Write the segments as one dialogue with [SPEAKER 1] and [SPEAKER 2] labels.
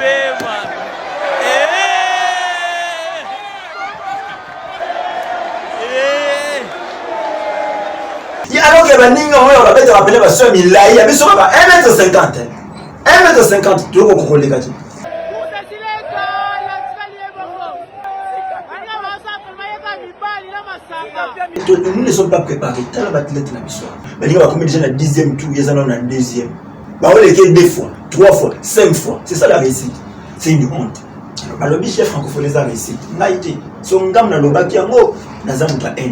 [SPEAKER 1] mapema.
[SPEAKER 2] Alors que Baninga, on va peut-être rappeler ma soeur Milaï, il y avait sur 1m50. 1m50, tu vois qu'on les gars. Nous ne sommes pas préparés. Tant la battle est la mission. Mais il y a combien déjà dans le 10e tour, il y a dans le 2e. Bah on les gagne 2 fois, 3 fois, 5 fois. C'est ça la réussite. C'est une honte. Alors le chef francophone les a réussi. Naïté. Son gamme dans le bac yango, dans un haine.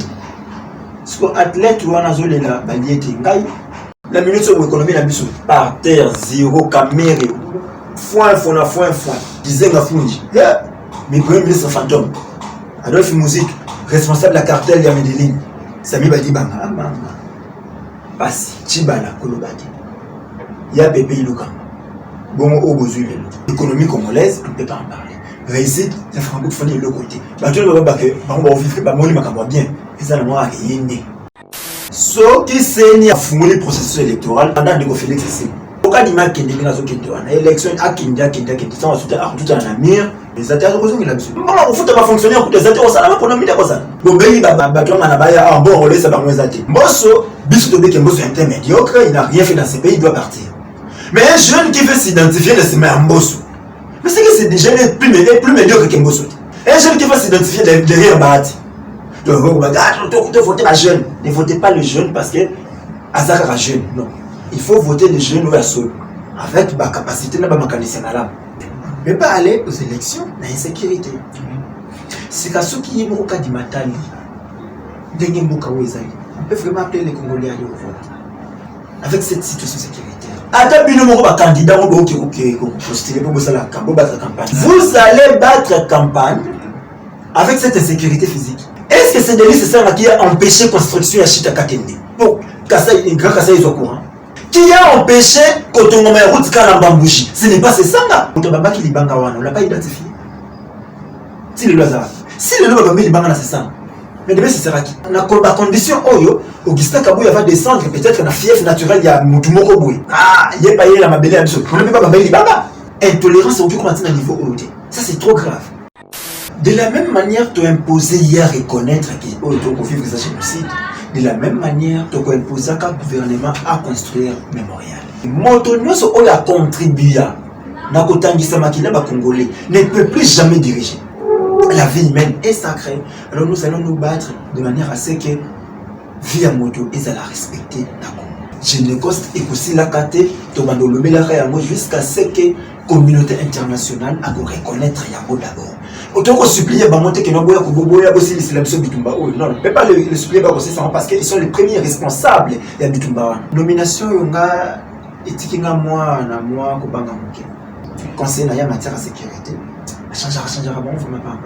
[SPEAKER 2] Ce qu'on athlète ou en azole la baliété. La minute sur l'économie la mission par terre, zéro caméra. Foin. Disait nga fungi. Mais premier ministre fantôme. Adolphe Musique, responsable de la cartel de Medellin. Sami Badi Banga. Passi, Chibala, Kolobadi. Ya Pepe Ilukamba. Bon, au besoin de l'économie congolaise, on ne peut pas en parler. Réussite, c'est francophone de l'autre côté. Tu ne peux pas que on va vivre, on va bien. Et ça, on va rien. Ce qui saigne à fouiller le processus électoral, pendant que Félix Sissé. Pourquoi il m'a dit que l'élection a Kindia, ça va tout en amir. Les attaques de besoin, il a besoin. On faut pas fonctionner en coup de attaques, on s'en va pour nommer des choses. Bon, ben, il va battre un bon relais, ça va moins attaquer. Mosso, bisous de Kembo, c'est un médiocre, il n'a rien fait dans ces pays, il doit partir. Mais un jeune qui veut s'identifier, il se met en bosso. Mais c'est que c'est des jeunes plus médiocres que Mbosso. Un jeune qui veut s'identifier derrière Bahati. Donc, votez pas jeune. Ne votez pas le jeune parce que Azar est jeune. Non. Il faut voter les jeunes ou à sol. Avec ma capacité, ma mécanicien à l'âme. Mais pas aller aux élections, dans l'insécurité. C'est qu'à ceux qui sont au cas du Matali, on peut vraiment appeler les Congolais à aller au vote. Avec cette situation sécuritaire. Vous allez battre campagne avec cette insécurité physique. Est-ce que c'est de nécessaire qui a empêché la construction de Chita Katende? Bon, grand Kassa est au courant. Qui a empêché Kotongo route Kalambambouchi? Ce n'est pas ce sanga. On ne l'a pas identifié. Si le Lazare. Si le Lazare c'est ça. Mais demain, ce sera qui? La condition, Augustin Kabouya va descendre peut-être dans la fief naturelle de Moutoumoko Boué. Ah, il n'y a pas eu la mabelle à l'absolu. On ne peut pas Babeli Baba. Intolérance, c'est au commencer à niveau haut. Ça, c'est trop grave. De la même manière, tu as imposé hier à reconnaître que tu as vivre ça génocide. De la même manière, tu as imposé qu'un gouvernement à construire mémorial. Motonio, ce qu'on a contribué à Nakotangisa Makina Congolais ne peut plus jamais diriger. La vie humaine est sacrée. Alors nous allons nous battre de manière à ce que vie à moto et à la respecter. Je ne coste et aussi la caté, jusqu'à ce que la communauté internationale a reconnaître Yango d'abord. Autant qu'on supplie Bamonte que Noboya Koboboya aussi les syllabes Bitumba. Non, on ne peut pas les supplier parce qu'ils sont les premiers responsables de Bitumba. Nomination Yonga etikinga moi na moi Kobanga Moke. Conseil na ya matière de sécurité. Changer bon, on ne pas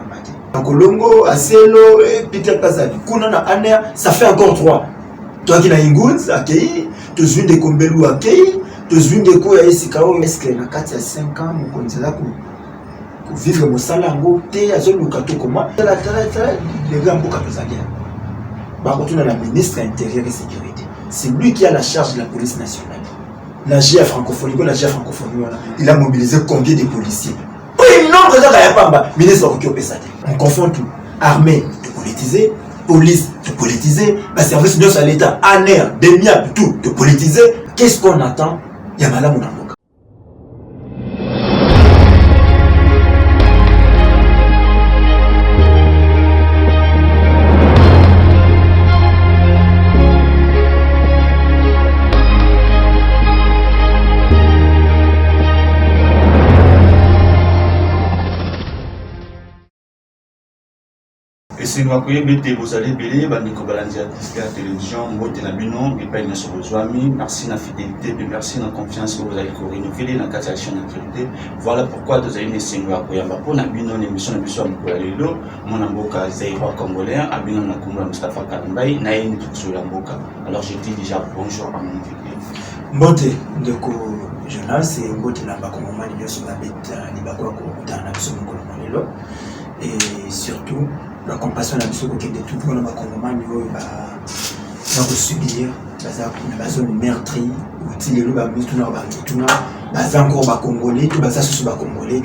[SPEAKER 2] en Colombo, à Cielo, Peter Kazali. Kuna Aner, ça fait encore 3. Toi qui n'as une goutte, accueilli, tu as une de Kombelou accueilli, tu as une de Koya Isikao, est-ce que na 4 à 5 ans, mon conseiller pour vivre mon salaire, tu as un locato comment? Les gars, beaucoup de ça. Par contre, la ministre intérieur et sécurité. C'est lui qui a la charge de la police nationale. La GIA francophonie, il a mobilisé combien de policiers? Ministre on confond tout. Armée de politiser, police de politiser, la service de l'État, ANER, DEMIAP, tout de politiser. Qu'est-ce qu'on attend? Yamala Mounamboka.
[SPEAKER 3] Et c'est nous qui vous allez bélir, Bandiko Balandi à la télévision, Moté Nabino, et pas une sur vos amis, merci de la fidélité, et merci de la confiance que vous allez renouveler dans la action d'activité. Voilà pourquoi vous avez une single à Koyamba pour Nabino, l'émission de Moukolalelo, mon amboka Zaïra Congolais, Abino Nakumba Mustafa Kalimbaï, Naïn Tuxulamboka. Alors je dis déjà bonjour à mon invité.
[SPEAKER 2] Moté, de journal, c'est Moté Nabakongoma, il y a sur la bête, Nibakwa, dans la mission de et surtout, la compassion de la qui est tout le monde va subir la zone meurtrie, ou le baza encore ba Congolais, tout baza sous ba Congolais,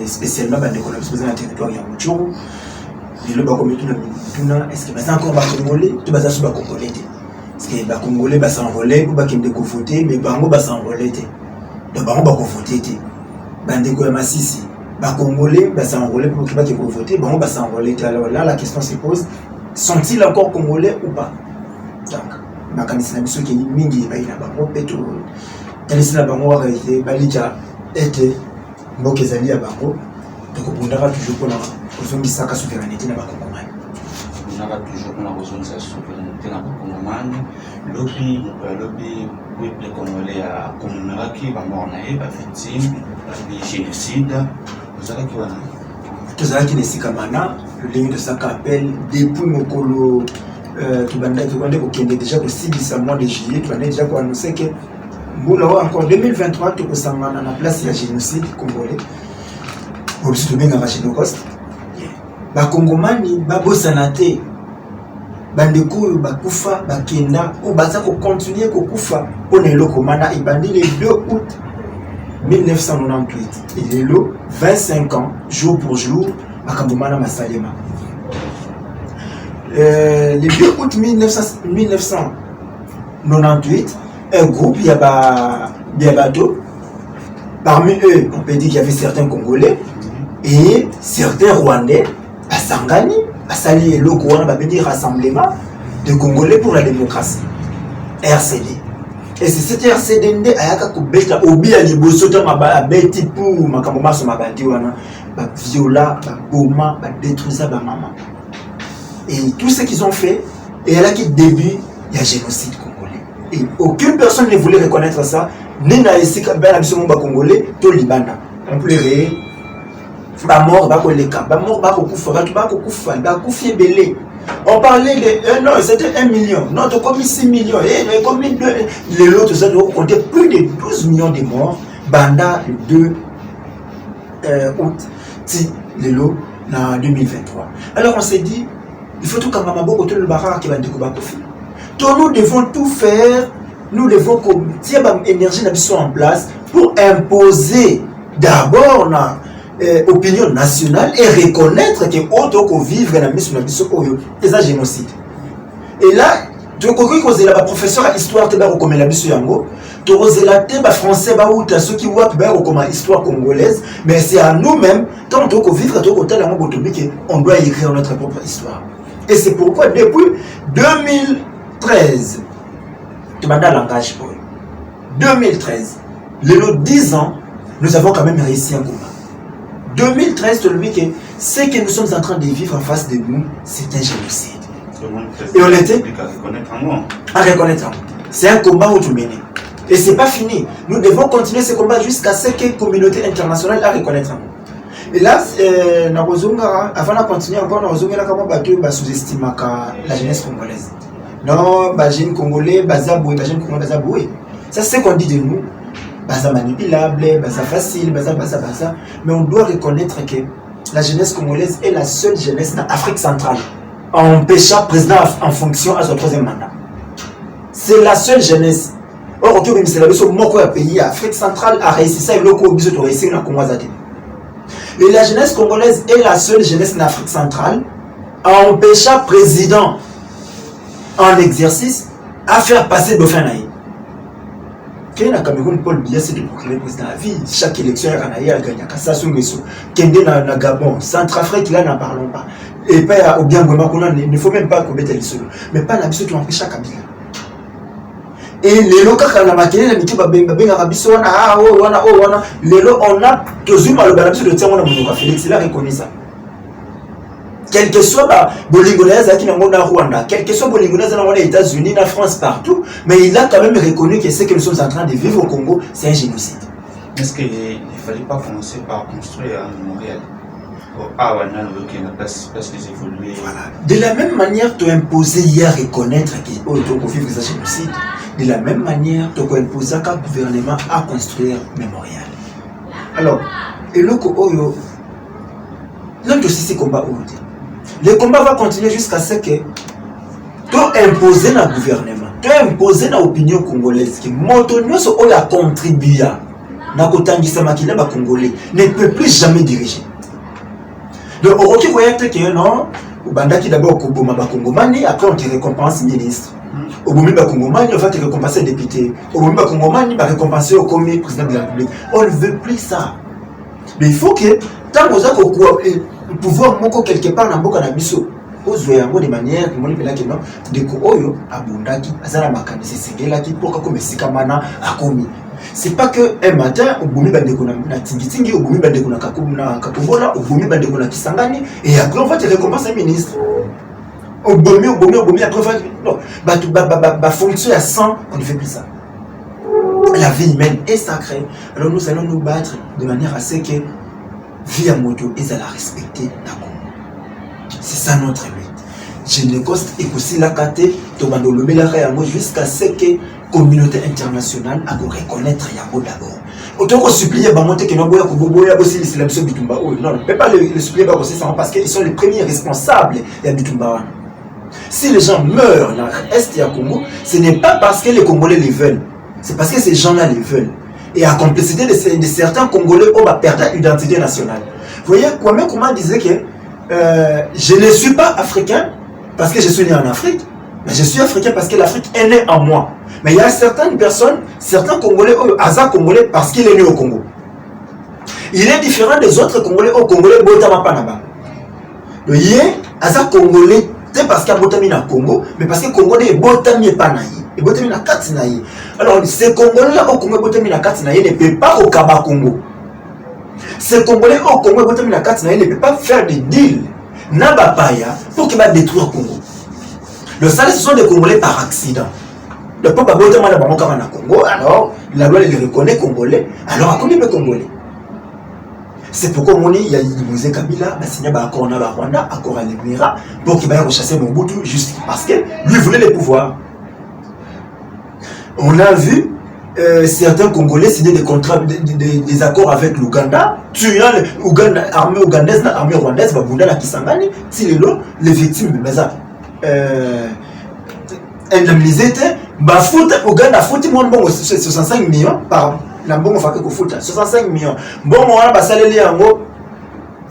[SPEAKER 2] spécialement ba ndeko na biso na territoire ya Muchuru. Le ba comme tuna est-ce que baza encore ba Congolais, tout baza sous ba Congolais. Parce que ba Congolais ba s'enrôler pour ba kende ko voter, mais bango ba s'enrôler té. Donc bango ba ko voter té. Ba ndeko ya Masisi, ba Congolais ba s'enrôler pour ba ko voter, bango ba s'enrôler té. Alors là la question se pose, sont-ils encore Congolais ou pas? Donc makanisi na biso ki mingi ba ina bango peto. Kanisi na bango wa été balija été mbokezali ya bango. Donc on aura toujours pour la souveraineté na ba Congolais.
[SPEAKER 3] On aura toujours pour la souveraineté na ba Congolais. Lobby les Congolais à commémorer ba mort na ba victime du génocide. Vous allez qui wana. Tout ça qui n'est kamana le ligne de ça appelle depuis mokolo tu banda ko kende déjà ko 6 mois de juillet tu banda déjà ko annoncer que Boula encore 2023 tu ko sangana na place ya génocide congolais. Obisi benga ba Holocauste. Ba Kongomani ba bosana te. Bandeko ba kufa ba kenda ou baza ko continuer ko kufa pona eloko mana ibandi le 2 août 1998. Il est là 25 ans jour pour jour bakambomana masalema. Le 2 août 1998, un groupe il y a bateau. Parmi eux, on peut dire qu'il y avait certains Congolais et certains Rwandais à Sangani, à Sali et Lokouan, on dire rassemblement de Congolais pour la démocratie. RCD. Et c'est cette RCD qui a été obi à l'ibosota ma bête pour ma camoma sur ma bâtie wana ba viola ba boma ba détruire ba maman. Et tout ce qu'ils ont fait et là qui début il y a génocide congolais. Et aucune personne ne voulait reconnaître ça. Nena esika ba biso ba Congolais to libanda. On pleurait ba mort ba koleka ba mort ba kokufa ba kokufa ba kufi belé. On parlait de non, c'était 1 million. Non, tu as commis 6 millions. Et commis 2. Les autres, ça doit compter plus de 12 millions de morts. Banda le 2 août, le lot en 2023. Alors on s'est dit, il faut tout comme Mamabo côté le barak qui va découvrir. Nous devons tout faire. Nous devons mettre l'énergie en place pour imposer d'abord opinion nationale et reconnaître que auto vivre dans la génocide. Et là, tu as la professeur d'histoire qui est comme la yango, tu as la français ceux qui ont comme histoire congolaise, mais c'est à nous-mêmes quand on vivre on doit écrire notre propre histoire. Et c'est pourquoi depuis 2013, tu as un langage pour 2013, les 10 ans, nous avons quand même réussi un combat. 2013, ce que nous sommes en train de vivre en face de nous, c'est un génocide. Et on était à reconnaître. C'est un combat où tu mènes. Et ce n'est pas fini. Nous devons continuer ce combat jusqu'à ce que la communauté internationale a reconnaître. Et là, avant de continuer encore, nous avons sous-estimé la jeunesse congolaise. Non, les jeunes congolais, les jeunes congolais, ça c'est ce qu'on dit de nous. Baza manipulable, baza facile, baza. Mais on doit reconnaître que la jeunesse congolaise est la seule jeunesse dans l'Afrique centrale en empêchant le président en fonction à son 3e mandat. C'est la seule jeunesse. Or, au c'est la seule pays Afrique centrale a réussi ça et l'autre a réussi dans Congo. Et la jeunesse congolaise est la seule jeunesse dans l'Afrique centrale en empêchant le président en exercice à faire passer le dauphin. Quand le Cameroun, Paul Biya, c'est de proclamer président à vie. Chaque élection, il y a gagné. Kassasou Messo, Kende na Gabon, Centrafrique, là, n'en parlons pas. Et pas au bien, il ne faut même pas commettre les solos. Mais pas la mission qui empêche chaque Kabila. Et les locaux, quand on a maquillé, la mission, les locaux, on a toujours mal au balance de tiens, on a mon Félix, il a reconnu ça. Quel que soit Bolingonais qui n'a pas Rwanda, quel que soit Bolingonais dans les États-Unis, la France, partout, mais il a quand même reconnu que ce que nous sommes en train de vivre au Congo, c'est un génocide. Est-ce qu'il ne fallait pas commencer par construire un Montréal? Ah, ouais, non, ok, on a pas évolué.
[SPEAKER 2] Voilà. De la même manière, tu as imposé hier à reconnaître que tu as vivre ce génocide. De la même manière, tu as imposé à gouvernement à construire Mémorial. Alors, et le Oyo, l'un de ces combats, le combat va continuer jusqu'à ce que tu imposes dans le gouvernement, tu as imposé une opinion congolaise qui montonio so oya contribuer na kotangisa makila ba congolais ne peut plus jamais diriger. Donc OK voyez que non bandaki d'abord koboma ba congomani, après on te récompense ministre. Au moment ba congomani on va te récompenser député. Au moment ba congomani va récompenser au commis président de la République. On ne veut plus ça. Mais il faut que tant que ça le pouvoir moko quelque part na mboka na biso ozwe yango de manière que moni pelaki non de ko oyo abundaki azala makanisi sengelaki poka comme sikamana akomi. C'est pas que un matin au boumi bande ko na tingitingi au boumi bande ko na kakombola au boumi bande ko na kisangani et après on va te récompenser un ministre. Au boumi après on va non ba fonction à 100 on ne fait plus ça. La vie humaine est sacrée. Alors nous allons nous battre de manière à ce que vie à moto et à la respecter d'accord. C'est ça notre lutte. Génécoste et aussi la caté tomando le belaka yango jusqu'à ce que communauté internationale a reconnaître yango d'abord. Autant qu'on supplier ba monter que noboya ko boboya aussi l'islam so bitumba oh non on peut pas le supplier ba aussi parce qu'ils sont les premiers responsables de bitumba. Si les gens meurent dans l'est du Congo, ce n'est pas parce que les Congolais les veulent, c'est parce que ces gens-là les veulent. Et à complicité de certains Congolais, on va perdre l'identité nationale. Vous voyez, Kwame Nkrumah disait que je ne suis pas africain parce que je suis né en Afrique, mais je suis africain parce que l'Afrique est née en moi. Mais il y a certaines personnes, certains Congolais, Aza Congolais parce qu'il est né au Congo. Il est différent des autres Congolais au Congolais, Botama Panaba. Il est Aza Congolais, c'est parce qu'il y a Botami na Congo, mais parce que Congolais est Botami Panaï. Et Botami na Katinaï. Alors, ces Congolais au Congo, Botami na Katinaï ne peut pas au Kaba Congo. Ces Congolais au Congo, Botami na Katinaï ne peut pas faire des deals. Nabapaya pour qu'il va détruire le Congo. Le salaire, ce sont des Congolais par accident. Le peuple a Botami na Congo, alors la loi les reconnaît Congolais, alors à combien de Congolais? C'est pourquoi il y a Moïse Kabila, il a signé un accord na Rwanda, accord à l'Émirat, pour qu'il va rechasser Mobutu, juste parce que lui voulait les pouvoirs. On a vu certains Congolais signer des contrats, des accords avec l'Ouganda, tuant l'armée ougandaise, l'armée rwandaise, Babunda, la Kisangani, si les victimes de ça. Indemnisé, Ouganda a foutu 65 millions par la bonne fois que 65 millions. Bon, on a passé les yango.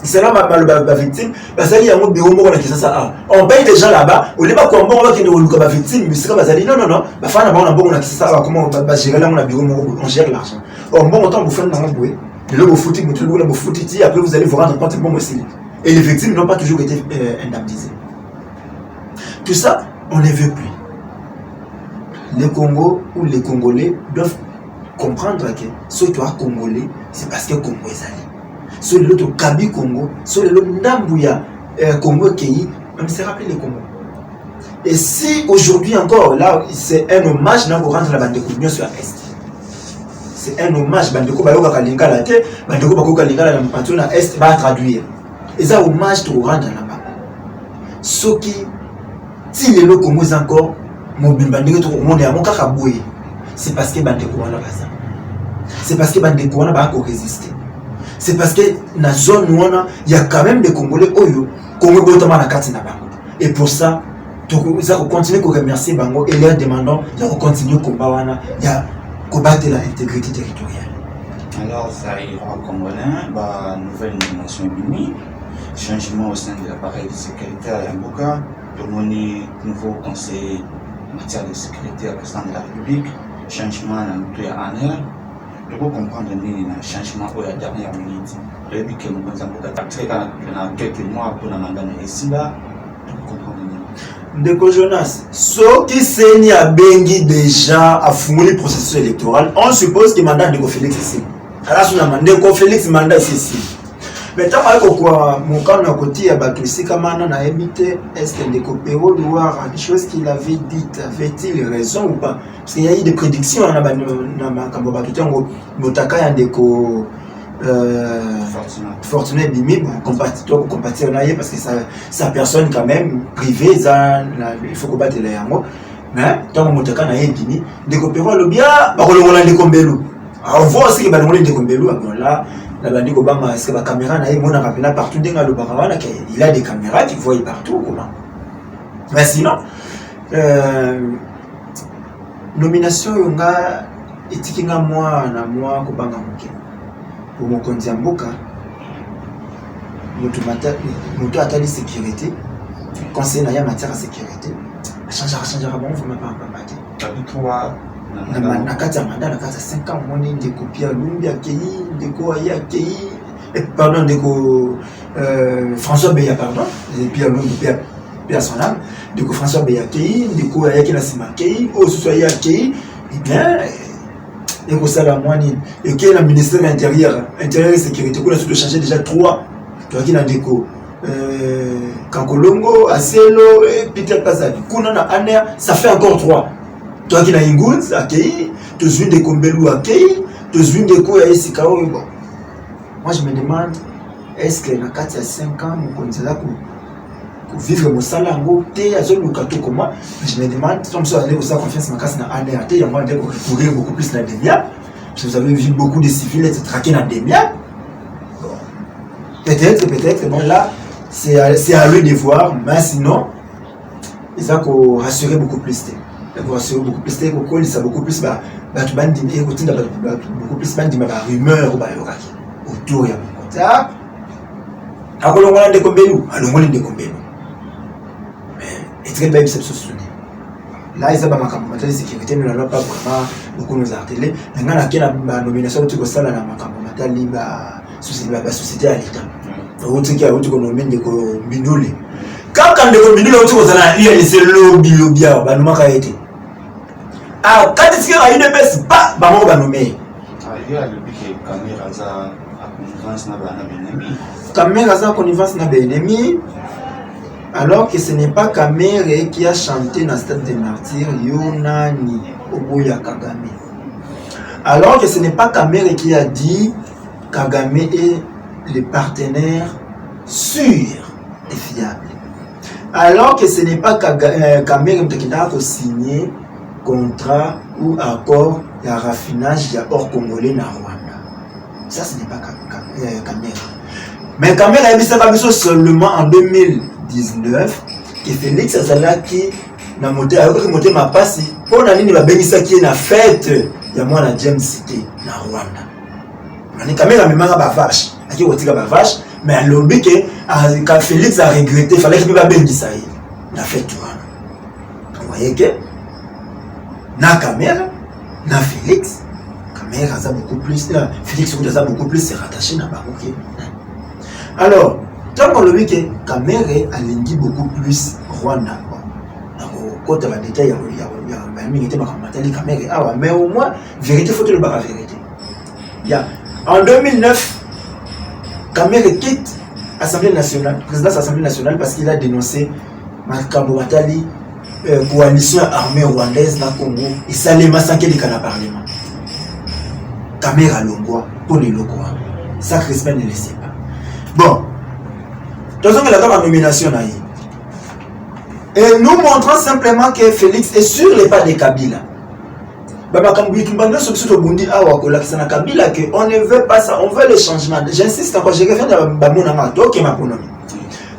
[SPEAKER 2] C'est là ma victime. Parce qu'il y a un bureau qui ça. On paye des gens là-bas. On n'est pas comme bon qui nous comme victime. Mais c'est comme ça. Non, non, non. Ma femme a un bon qui ça. Comment on va gérer là mon bureau, on gère l'argent. Bon, bon temps vous faites dans mon bouée. Et là vous foutez, vous foutez. Après vous allez vous rendre compte bon aussi. Et les victimes n'ont pas toujours été indemnisées. Tout ça, on ne veut plus. Les Congos ou les Congolais doivent comprendre que ce qui est Congolais, c'est parce que Congo est allé. Sur l'autre Kabi Congo, sur l'autre Ndambouya Congo Kéi, on s'est rappelé les Congo. Et si aujourd'hui encore, là, c'est un hommage pour rendre la bande de Kounion sur l'Est. C'est un hommage, bande de Kobayoka Kalinga la tête, bande de Kobayoka Kalinga la Mpatio na Est va traduire. Et ça, hommage pour rendre là-bas. Ce qui, si les locaux Congo encore, c'est parce que bande de Kouna va c'est parce que bande de Kouna va encore résister. C'est parce que dans la zone où il y a quand même des Congolais Congo Botama na Katina Bango. Et pour ça, ça continue à remercier Bango et leur demandant de continuer à combattre l'intégrité territoriale.
[SPEAKER 3] Alors, ça ira congolais, nouvelle nomination unie, changement au sein de l'appareil de sécurité à Yamboka, demandé nouveau conseil en matière de sécurité à président de la République, changement dans le pays en air. Je peux comprendre le changement à la dernière minute. Je vais dire que nous avons quelques mois pour la mandat ici là. Je peux comprendre.
[SPEAKER 2] Ndeko Jonas, ceux qui saignent à Bengi déjà à fouiller le processus électoral, on suppose que le mandat de Félix est ici. Alors, si on Félix mandat est ici. Mais tant que mon cas n'a côté à Batousi Kamana n'a évité, est-ce que Ndeko Péro doit voir des choses qu'il avait dites, avait-il raison ou pas? Parce qu'il y a eu des prédictions dans ma Batouti, Motaka et Ndeko Fortuné Bimi, compatir parce que sa personne quand même privée, il faut combattre les yango. Mais tant que Motaka n'a Bimi, Ndeko Péro le bien, on a Ndeko Mbelu. On voit aussi que Ndeko Mbelu, là. Est-ce que la caméra n'a partout il a des caméras qui voient partout comment. Mais sinon nomination yonga etikinga moi na moi kobanga moke pour mokonzi ya mboka moto atali sécurité conseiller na ya matière ya sécurité achangera bango vraiment papapate na kati ya mandat na kati ya 5 ans moni ndeko Pierre Lumbi akei ndeko aye akei pardon ndeko François Beya pardon Pierre Lumbi Pierre son âme ndeko François Beya akei ndeko ayaki na nsima akei oyo susu aye akei eh bien ekosala mwani eke na ministère intérieur et sécurité kuna susu changer déjà 3 toaki na ndeko Kankolongo, Aselo et Peter Kazali. Kuna na Aner, ça fait encore 3. Toi qui na Ingouz, Akei, tu es une de Kombelou Akei, tu es une de Koya Isikao. Bon. Moi je me demande, est-ce que na 4 à 5 ans, mon conseiller pour vivre mon salaire en haut, t'es à zone Lukato comme moi, je me demande, si on se allait aussi confiance ma casse na Aner, il y a moins de courir beaucoup plus dans Demia. Vous avez vu beaucoup de civils être traqués dans Demia. Bon. Peut-être, bon là, c'est à lui de voir, mais sinon, ils ont rassuré beaucoup plus. Ils ont rassuré beaucoup plus, ils ont beaucoup plus, beaucoup plus de rumeurs autour de mon côté. Alors, on a des combelous, alors on a des combelous. Mais, et très bien, c'est ce souvenir. Là, ils ont ma sécurité, nous n'allons pas vraiment beaucoup nous artiller. Nous avons la nomination de Kossala dans ma société à l'État. Otuki a otuko nomé ndeko Mbindule. Kaka ndeko Mbindule otuko zana iya ese lobby ba nomaka ete. Ah, quand est-ce qu'il y a une baisse pas ba mo ba nomé.
[SPEAKER 3] Ah, il y a le piqué caméra za à connivence na ba na benemi.
[SPEAKER 2] Caméra za connivence na benemi. Alors que ce n'est pas Kamere qui a chanté dans Stade des Martyrs Yonani Oboya Kagame. Alors que ce n'est pas Kamere qui a dit Kagame est les partenaires sûrs et fiables. Alors que ce n'est pas Kamere qui a signé contrat ou accord de raffinage hors congolais na Rwanda. Ça, ce n'est pas Kamere. Mais Kamere a mis ça seulement en 2019 que Félix Azalaki na moté ma passe pour na nini ba bengisa qui na fête ya mwana James Cité na Rwanda. Mani Kamere memanga ba vache. Qui retire la vache, mais à l'objet que quand Félix a regretté, il fallait qu'il ne pas bien dire ça. Il a fait tout. Vous voyez que na caméra, na Félix, caméra ça beaucoup plus, Félix ça beaucoup plus c'est rattaché na Baroque. Alors, tant qu'on le dit que caméra a lingi beaucoup plus Rwanda. Quand on va détailler, il y a une caméra, mais au moins vérité faut le barrer vérité. Il y a en 2009. Kamere quitte l'Assemblée nationale, président de l'Assemblée nationale parce qu'il a dénoncé Makambo Matali, coalition armée rwandaise dans le Congo, et ça les massacres du Parlement. Kamere à Longwa pour les locaux. Ça, Crispin ne le sait pas. Bon, dans la nomination, et nous montrons simplement que Félix est sur les pas de Kabila. On ne veut pas ça, on veut les changements. J'insiste encore, je reviens dans Bamounama, donc ma pronomie.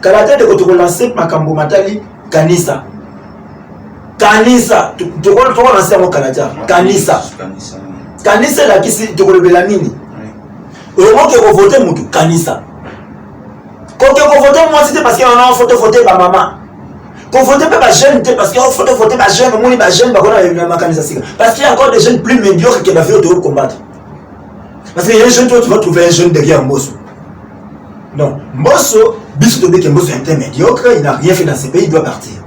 [SPEAKER 2] Quand la tête de relancer Makambo Matali, Kanisa. Kanisa, tu relancer mon Canada. Kanisa. Kanisa, là, qui c'est, tu relèves la mini. Au moment que vous votez, Moutou, Kanisa. Quand vous votez, moi, c'était parce qu'il y en a un photo voté par maman. Qu'on vote pas jeune, parce qu'il faut voter pas jeune, parce qu'il y a encore des jeunes plus médiocres qui va faire de combattre. Parce qu'il y a un jeune, tu vas trouver un jeune derrière Mbosso. Non, Mbosso, bis de que Mbosso est un médiocre, il n'a rien fait dans ce pays, il doit partir.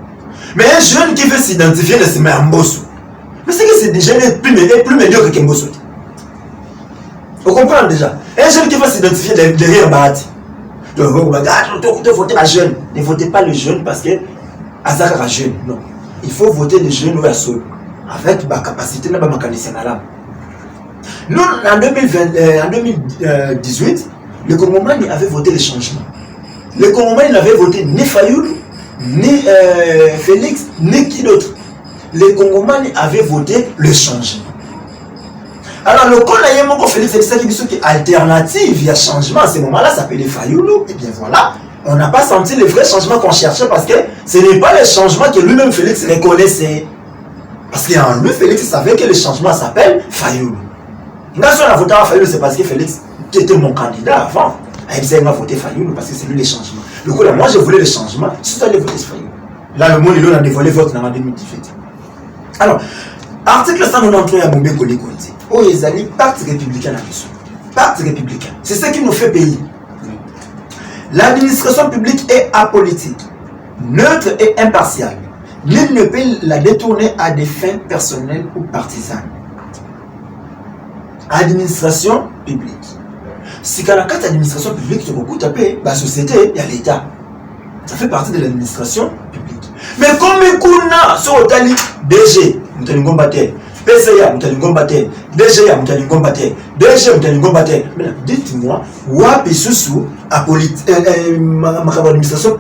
[SPEAKER 2] Mais un jeune qui veut s'identifier, se met à Mbosso. Mais c'est que c'est des jeunes plus médiocres que Mbosso. Vous comprenez déjà? Un jeune qui veut s'identifier derrière Bahati. Donc, vous votez pas jeune. Ne votez pas le jeune parce que Azakara jeune, non. Il faut voter les jeunes ouverts avec ma capacité, ma mécanicien à l'âme. Nous, en 2018, le Congomani avait voté les changements. Le Congomani n'avait voté ni Fayoul, ni Félix, ni qui d'autre. Le Congomani avait voté le changement. Alors, le Congomani, Félix, c'est ça qui dit alternative, il y a changement. À ce moment-là, ça s'appelait Fayoulou. Et bien voilà. On n'a pas senti les vrais changements qu'on cherchait parce que ce n'est pas les changements que lui-même Félix reconnaissait. Parce qu'en lui, Félix savait que le changement s'appelle Fayoulou. Quand on a voté à Fayoulou, c'est parce que Félix, qui était mon candidat avant, il m'a voté Fayoulou parce que c'est lui le changement. Du coup, là, moi, je voulais le changement, je suis allé voter Fayoulou. Là, le monde, il a dévoilé vote en 2018. Alors, article 193 à Bombé Koli Konti. Oh, ils allaient parti républicain à mission. Parti républicain. C'est ce qui nous fait payer. L'administration publique est apolitique, neutre et impartiale. Nul ne peut la détourner à des fins personnelles ou partisanes. Administration publique. Si quand la carte d'administration publique, tu beaucoup tapé, la société, il y a l'État. Ça fait partie de l'administration publique. Mais comme Kuna, sur Otali, DG, Moutaningombatel, PCA, Moutaningombatel, DGA, Moutaningombatel, DG, Moutaningombatel. Dites-moi, Wapi Soussou, l'administration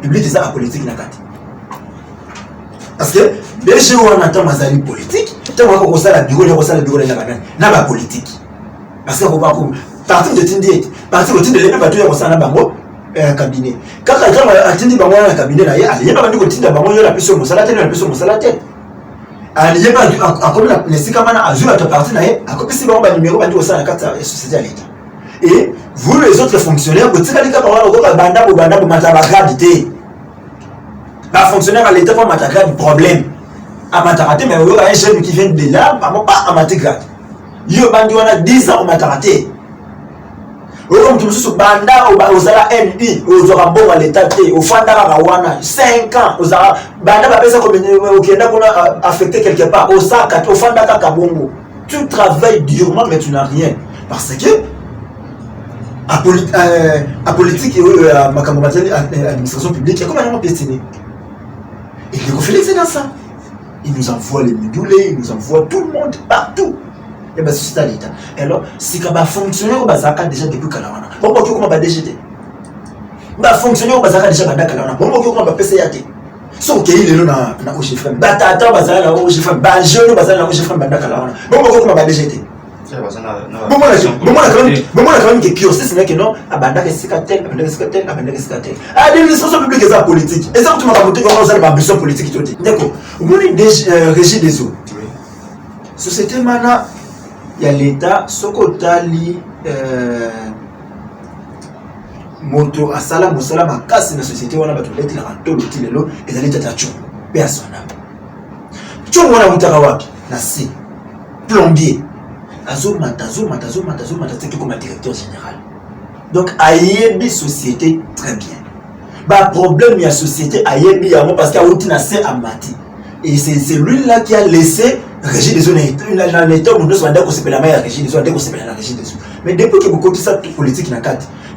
[SPEAKER 2] publique, c'est apolitique na carte. Parce que DG ou on attend Mazali politique, tant qu'on a la bureau, n'a pas politique. Parce que partir de Tindi, partir de Tindi, les mêmes bateaux, on a bango cabinet. Quand quelqu'un a Tindi bango un cabinet, il y a pas de Tindi bango, il y a la personne, il y a la personne, il y a la tête. Il y a pas encore les Sikamana a joué à ta partie, à côté de ce numéro, il y a la carte de société à l'État. Et vous, les autres fonctionnaires, vous tirez les camarades, vous avez banda, vous avez matagradité. Les fonctionnaires à l'État, pas de problème. À Mataraté, mais il y a un jeune qui vient de là, pas à Matigrad. Il y a 10 ans à Mataraté. Comme tu me dis, Banda, aux NI, aux Arabos à l'État, aux Fandara Rawana, 5 ans, aux Arabes, Banda va faire comme au Kenya qu'on a affecté quelque part, au Saka, au Fandaka Kabongo. Tu travailles durement, mais tu n'as rien. Parce que, à politique et à l'administration publique, il y a comme un homme destiné. Et les conflits, c'est dans ça. Il nous envoie les médulés, il nous envoie tout le monde, partout. Et bien, c'est ça l'État. Et alors, si ça va fonctionner, on va déjà depuis Kalawana. Bon, comment va DGT? Va fonctionner, on va déjà depuis Kalawana. Bon, comment va PCAT? Sauf qu'il est là dans le chiffre. Batata, va dans le chiffre. Bajeune, va dans le chiffre. Bon, comment va DGT? Bon, moi, quand même, que Kiosé, c'est que non, Abanda, c'est tel. L'administration publique est politique. Et ça, tu m'as raconté comment vous avez l'ambition politique. D'accord. Vous avez régie des eaux. Société Mana, il y a l'État, Sokotali, Moto, Asala, Moussala, Makas, la société, on a battu l'État, la rento, le tilelo, et la l'État Tchou. Personne. Tchou, on a Moutarawak, la C, plombier. Azomata, c'est comme un directeur général. Donc, Ayebi société, très bien. Bah, problème, il y a société, Ayebi, parce qu'il y a Outina C. Amati. Et c'est lui-là qui a laissé Régie des zones. L'État, on doit dire que c'est la meilleure régie des zones, qu'on s'appelle la régie des zones. Mais depuis que vous continuez ça politique,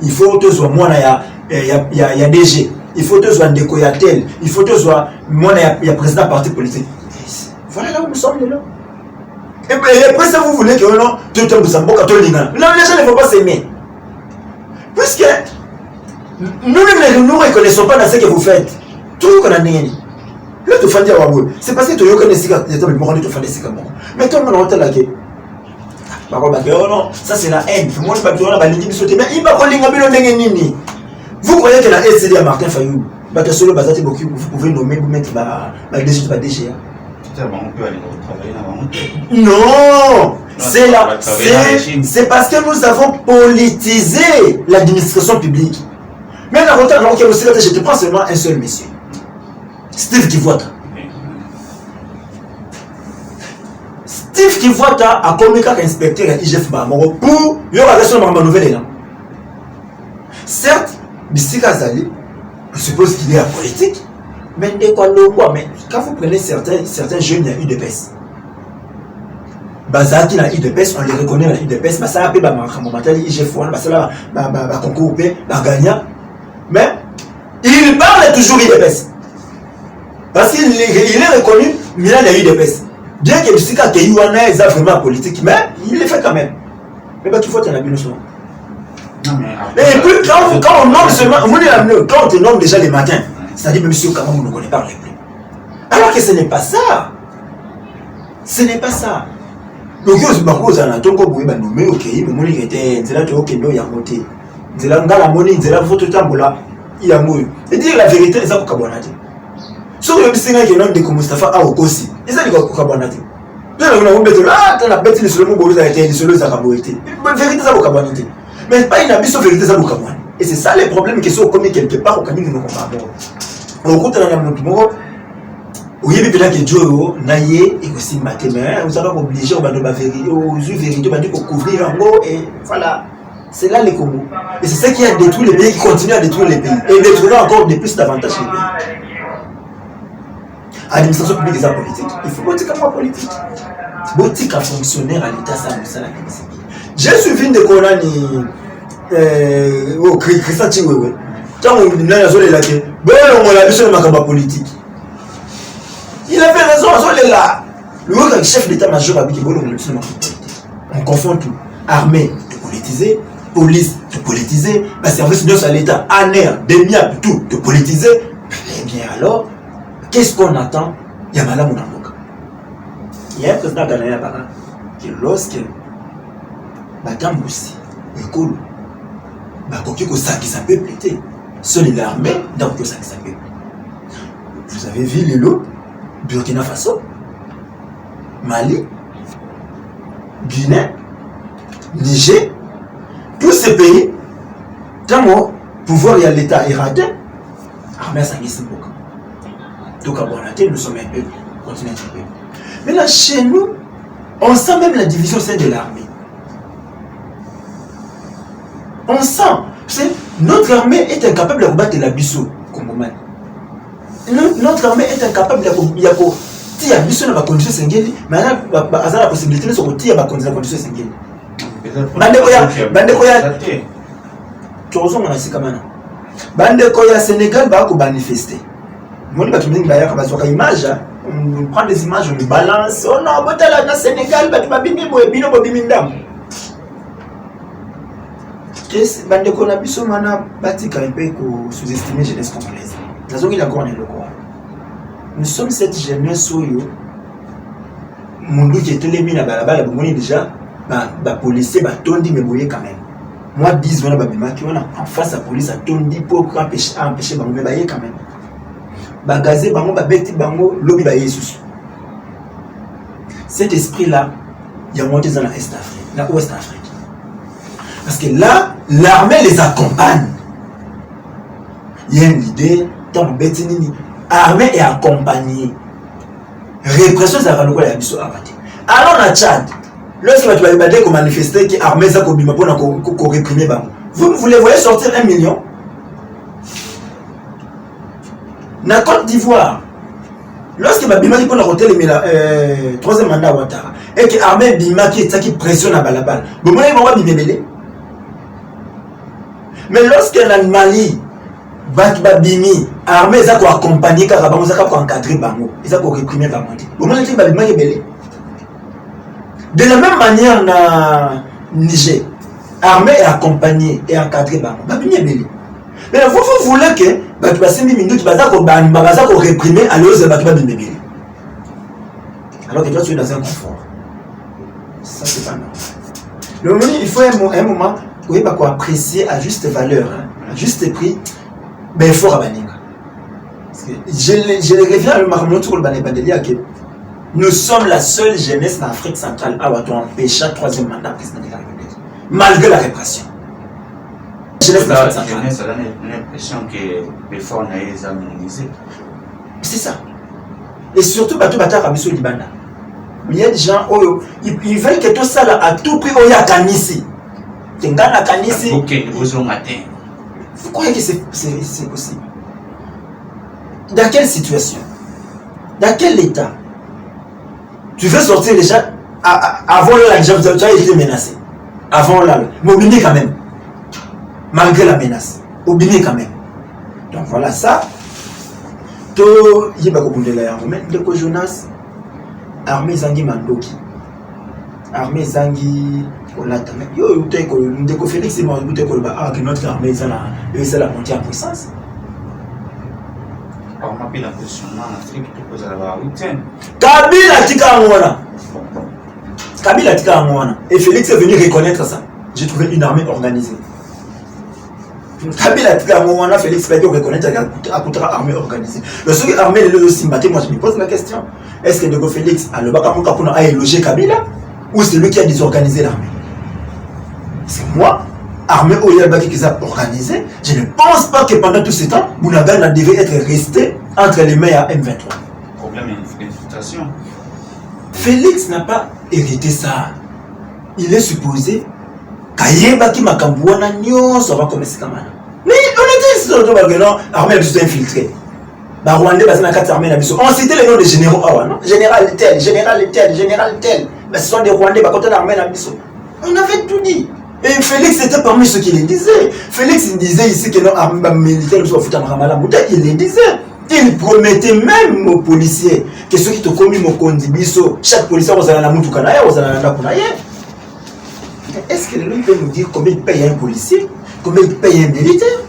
[SPEAKER 2] il faut que ce soit moi, il y a DG, il faut que ce soit Ndekoyatel, il faut que ce soit moi, il y a président parti politique. Voilà là où nous sommes, là. Et après ça, vous voulez que non, tout le temps vous en tout le monde. Non, les gens ne vont pas s'aimer. Puisque nous ne nous reconnaissons pas dans ce que vous faites. Tout qu'on a négé. Là, tu fais dire c'est parce que tu connais ce que tu fais des mais tout le monde a dit non, ça c'est la haine. Moi, je ne sais pas si mais il va vous croyez que la haine c'est à Martin Fayoulou. Vous pouvez nommer, vous mettre la DG.
[SPEAKER 3] On peut aller travailler là-bas.
[SPEAKER 2] Non, c'est parce que nous avons politisé l'administration publique. Mais alors que je te prends seulement un seul monsieur. Steve Kivota. Steve Kivota a commis comme inspecteur à IGF Bamoro pour y avoir la nouvelle. Certes, Bissika Zali, je suppose qu'il est en politique. Mais quand vous prenez certains jeunes à UDPS, Bazaki na UDPS, on les reconnaît à UDPS, mais ça a été concours, gagnant. Mais il parle toujours UDPS. Parce qu'il est reconnu, mais il a UDPS. Bien que Bissika Keyouana est vraiment politique, mais il le fait quand même. Mais il faut être un habit. Et puis quand on nomme seulement, quand on te nomme déjà les matins, c'est-à-dire même si comment vous ne connaissez pas les plus. Alors que ce n'est pas ça. Ce n'est pas ça. Donc il y a des gens qui ont nommé ok, mais il était là tu ok il y a monté. Il y a la monnaie, il y a votre temps là, il y a mouillé. Et dire la vérité, c'est ça qu'on a dit. Sur le Bissika qui est nom de Mustafa Aokosi. Et ça, il va cabanater. Bien, on a oublié là, tu as bêté les seulement beaux a été, les seulement ça a été. Vérité, ça va cabanater. Mais pas une abysse, vérité, ça va cabanater. Et c'est ça les problèmes qui sont commis quelque part au Camille de nos compagnons. Au cours de la montre, oui, mais là que Dieu naïe et aussi mathématique, vous allez obliger aux yeux vérité, pour couvrir en haut et voilà. C'est là les Congo. Et c'est ça qui a détruit les pays, qui continue à détruire les pays. Et détruira encore de plus davantage les pays. Administration publique et politique. Il faut boutique à politique. Boutique à fonctionnaire à l'État, ça nous sert à la. J'ai suivi une de Korani. Christian Chiwewe. Quand on dit là, on a dit, on a vu sur le politique. Il avait raison, on est là. Le chef d'état-major a dit on confond tout. Armée de politiser, police de politiser, la service de l'État, ANER, DEMIAP, tout de politiser. Eh bien alors, qu'est-ce qu'on attend? Il y a Madame Mounamboka. Il y a un président ghanéen qui, lorsque Madame Moussi, école, qui ça peut plaider. Seul l'armée, donc ça peut. Vous avez vu les lots, Burkina Faso, Mali, Guinée, Niger, tous ces pays, tant le pouvoir et l'État est raté, l'armée s'en est beaucoup. Donc à Bonaté, nous sommes un peuple, continent un peuple. Mais là, chez nous, on sent même la division au sein de l'armée. On sent, notre armée est incapable de combattre la Bissau, Congomais. Notre armée est incapable de tirer la Bissau dans la condition singeli, mais elle a la possibilité de se retirer dans la condition singeli. Bandekoya, tu reçois mon assis comme ça. Bandekoya Sénégal va manifester. Mon va une image, on prend des images, on les balance. Oh non, au Sénégal, tu vas bimir, bino bimindam. Bandeko na biso mana batika un peu sous-estimer jeunesse congolaise. Nous sommes cette jeunesse où Mundu qui est télémis na balabala bomoni déjà ba policier ba tondi me boyer quand même. Moi 10 wana ba bimaki wana en face à police a tondi pour empêcher bango me bayer quand même. Ba gazé bango ba beti bango lobi ba yesus. Cet esprit là, il y a monté dans la Est Afrique, la Ouest Afrique. Parce que là, l'armée les accompagne. Il y a une idée, tant que l'armée est accompagnée. Répression, ça va nous faire la abattre. Alors, on a Tchad. Lorsque tu vas dire qu'on manifester, que l'armée ça pour réprimer, vous voulez sortir 1 million? Dans la Côte d'Ivoire, lorsque Babima dit qu'on a roté le troisième mandat à Ouattara, et que l'armée Bima qui pressionne à Balabal, vous voulez voir Bimébélé? Mais lorsque la Mali, Babimi, l'armée est accompagnée, car ils ont encadré Bango, ils ont réprimé Bango. Vous voulez dire Babima est belé? De la même manière, dans Niger, l'armée est accompagnée et encadrée Bango. Babimi est belé. Mais vous voulez que tu passes 10 minutes, tu vas réprimer, alors tu vas belé. Alors que toi, tu es dans un confort. Ça, c'est pas normal. Il faut un moment. Oui, bah, apprécier à juste valeur, à juste prix, mais il faut rabanir. Je reviens à le marmot sur le Banébadelia que nous sommes la seule jeunesse en Afrique centrale à avoir empêché le troisième mandat président de la République, malgré la répression.
[SPEAKER 3] La jeunesse a l'impression que l'effort n'a pas minimisé.
[SPEAKER 2] C'est ça. Et surtout, il y a des gens ils veulent que tout ça là, à tout prix, il y a Kanisi. Vous croyez que c'est possible? Dans quelle situation? Dans quel état? Tu veux sortir déjà avant là, tu as été menacé. Avant là, mobilier quand même. Malgré la menace. Mobilier quand même. Donc voilà ça. Tout y a Jonas, armée Zangi Mandoki. Armée Zangi. Yo, Félix et moi, que notre armée est la montée en puissance.
[SPEAKER 3] Alors, ma pile en positionnement en Afrique, tu peux avoir 8e.
[SPEAKER 2] Kabila Tika Amouana. Et Félix est venu reconnaître ça. J'ai trouvé une armée organisée. Kabila on a Félix Fadi reconnaître à contre armée organisée. Le seul armée le Simbaté, moi je me pose la question. Est-ce que Nego Félix a le Bakamuka pour a élogé Kabila ou c'est lui qui a désorganisé l'armée? C'est moi, armée Oyalbaki qui a organisé. Je ne pense pas que pendant tout ce temps, Bounagana devait être resté entre les mains à M23.
[SPEAKER 3] Problème d'infiltration.
[SPEAKER 2] Félix n'a pas hérité ça. Il est supposé Kayebaki Makambouana nyonso va commencer comme ça. Mais on était sur le bagage, armée a juste infiltré. Bah Rwandais basé dans 4 armées on citait les noms des généraux non? Général tel, général tel, général tel. Mais ce sont des Rwandais bah côté l'armée na biso. On avait tout dit. Et Félix était parmi ceux qui le disaient. Félix il disait ici que non armée militaire soit foutu en Ramala. Il le disait. Il promettait même aux policiers que ceux qui te commis mon condibiso, chaque policier aux alana mutu kanaya, aux alana kunaye. Est-ce que lui peut nous dire combien il paye un policier, combien il paye un militaire?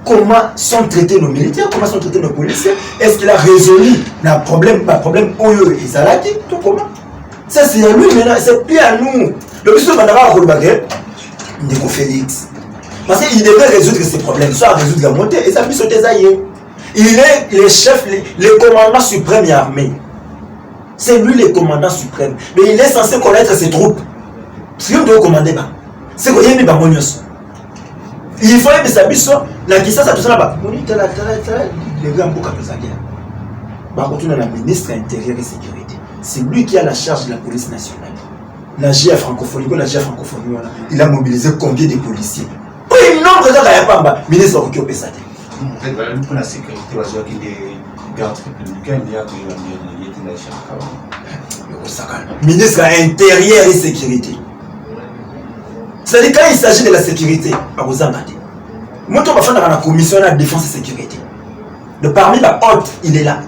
[SPEAKER 2] Comment sont traités nos militaires, comment sont traités nos policiers? Est-ce qu'il a résolu le problème, Oyo et Zalaki? Tout comment? Ça c'est à lui maintenant, c'est plus à nous. Le monsieur Mandara a remarqué, Ndeko Félix. Parce qu'il devait résoudre ces problèmes, soit résoudre la montée, et ça peut sauter ça. Il est le chef, le commandant suprême de l'armée. C'est lui le commandant suprême. Mais il est censé connaître ses troupes. Parce qu'il doit commander. C'est qu'il y a des bagonios. Il faut que ça puisse la qui ça tout ça là-bas. Les gars beaucoup comme ça bien. Par contre, on a la ministre intérieur et sécurité. C'est lui qui a la charge de la police nationale. La GIA francophonie, il a mobilisé combien de policiers? Oui, non, que ça n'a pas ministre qui a ça.
[SPEAKER 3] Pour la sécurité, il y a des gardes républicains, il y a des
[SPEAKER 2] ministre intérieur et sécurité. C'est-à-dire quand il s'agit de la sécurité, à vous embêter. Moi, je vais faire la commission de la défense et sécurité. De parmi la haute, il est là.